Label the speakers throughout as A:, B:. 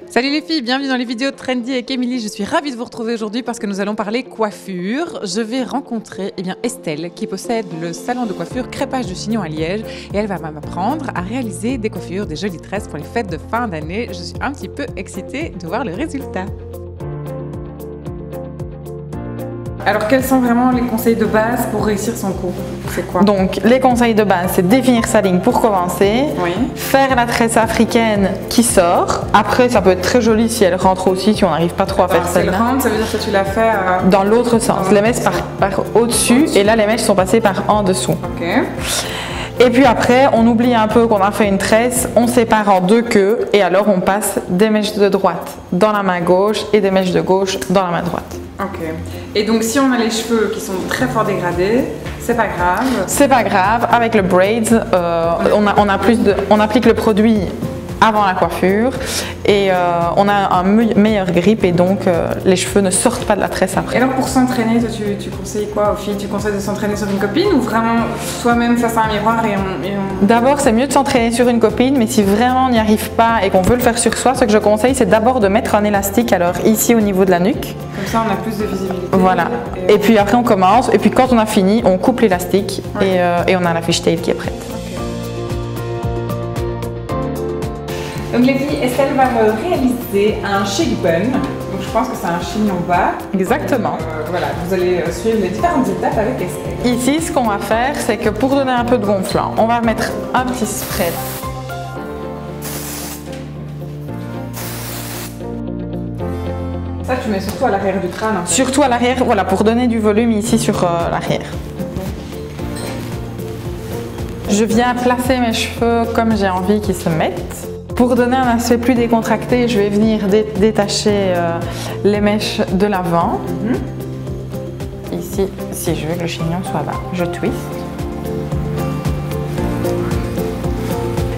A: Salut les filles, bienvenue dans les vidéos de Trendy avec Émilie. Je suis ravie de vous retrouver aujourd'hui parce que nous allons parler coiffure. Je vais rencontrer Estelle qui possède le salon de coiffure Crépage de Chignon à Liège et elle va m'apprendre à réaliser des coiffures, des jolies tresses pour les fêtes de fin d'année. Je suis un petit peu excitée de voir le résultat. Alors quels sont vraiment les conseils de base pour réussir son cours? C'est quoi?
B: Donc les conseils de base, c'est définir sa ligne pour commencer,
A: Oui.
B: faire la tresse africaine qui sort. Après ça peut être très joli si elle rentre aussi, si on n'arrive pas trop à faire
A: Si elle
B: celle-là.
A: rentre, ça veut dire que tu l'as fait
B: Dans l'autre sens, les mèches par au-dessus et là les mèches sont passées par en dessous.
A: Ok.
B: Et puis après on oublie un peu qu'on a fait une tresse, on sépare en deux queues et alors on passe des mèches de droite dans la main gauche et des mèches de gauche dans la main droite.
A: Ok. Et donc si on a les cheveux qui sont très fort dégradés, c'est pas grave.
B: C'est pas grave, avec le braids, on applique le produit avant la coiffure et on a un meilleur grip et donc les cheveux ne sortent pas de la tresse
A: Et
B: après.
A: alors pour s'entraîner, toi tu conseilles quoi aux filles? Tu conseilles de s'entraîner sur une copine ou vraiment soi-même face à un miroir et on...
B: D'abord c'est mieux de s'entraîner sur une copine, mais si vraiment on n'y arrive pas et qu'on veut le faire sur soi, ce que je conseille c'est d'abord de mettre un élastique alors ici au niveau de la nuque.
A: Comme ça on a plus de visibilité.
B: Voilà. Et puis après on commence et puis quand on a fini on coupe l'élastique et on a la fishtail qui est prête.
A: Donc les filles, Estelle va me réaliser un chic bun. Donc je pense que c'est un chignon bas.
B: Exactement.
A: Voilà, vous allez suivre les différentes étapes avec Estelle.
B: Ici, ce qu'on va faire, c'est que pour donner un peu de gonflant, on va mettre un petit spread.
A: Ça tu mets surtout à l'arrière du crâne. En fait.
B: Surtout à l'arrière, voilà, pour donner du volume ici sur l'arrière. Je viens placer mes cheveux comme j'ai envie qu'ils se mettent. Pour donner un aspect plus décontracté, je vais venir détacher les mèches de l'avant. Ici, si je veux que le chignon soit bas, je twist.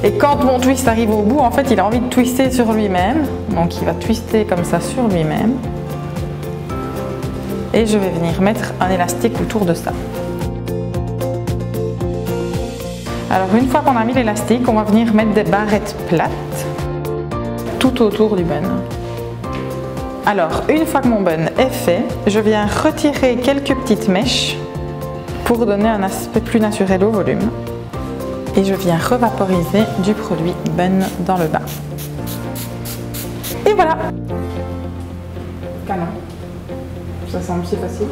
B: Et quand mon twist arrive au bout, en fait, il a envie de twister sur lui-même. Donc, il va twister comme ça sur lui-même. Et je vais venir mettre un élastique autour de ça. Alors, une fois qu'on a mis l'élastique, on va venir mettre des barrettes plates tout autour du bun. Alors, une fois que mon bun est fait, je viens retirer quelques petites mèches pour donner un aspect plus naturel au volume. Et je viens revaporiser du produit bun dans le bas. Et voilà!
A: Canon. Ça semble si facile.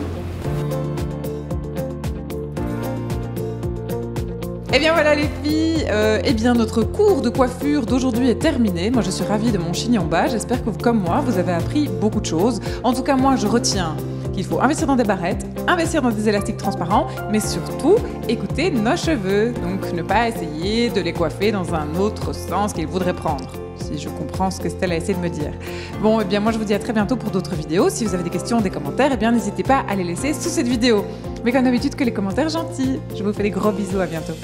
A: Et bien voilà les filles, notre cours de coiffure d'aujourd'hui est terminé. Moi je suis ravie de mon chignon bas, j'espère que comme moi vous avez appris beaucoup de choses. En tout cas moi je retiens qu'il faut investir dans des barrettes, investir dans des élastiques transparents, mais surtout écouter nos cheveux. Donc ne pas essayer de les coiffer dans un autre sens qu'ils voudraient prendre. Si je comprends ce que Estelle a essayé de me dire. Bon, et bien moi je vous dis à très bientôt pour d'autres vidéos. Si vous avez des questions, des commentaires, et bien n'hésitez pas à les laisser sous cette vidéo. Mais comme d'habitude que les commentaires gentils. Je vous fais des gros bisous, à bientôt.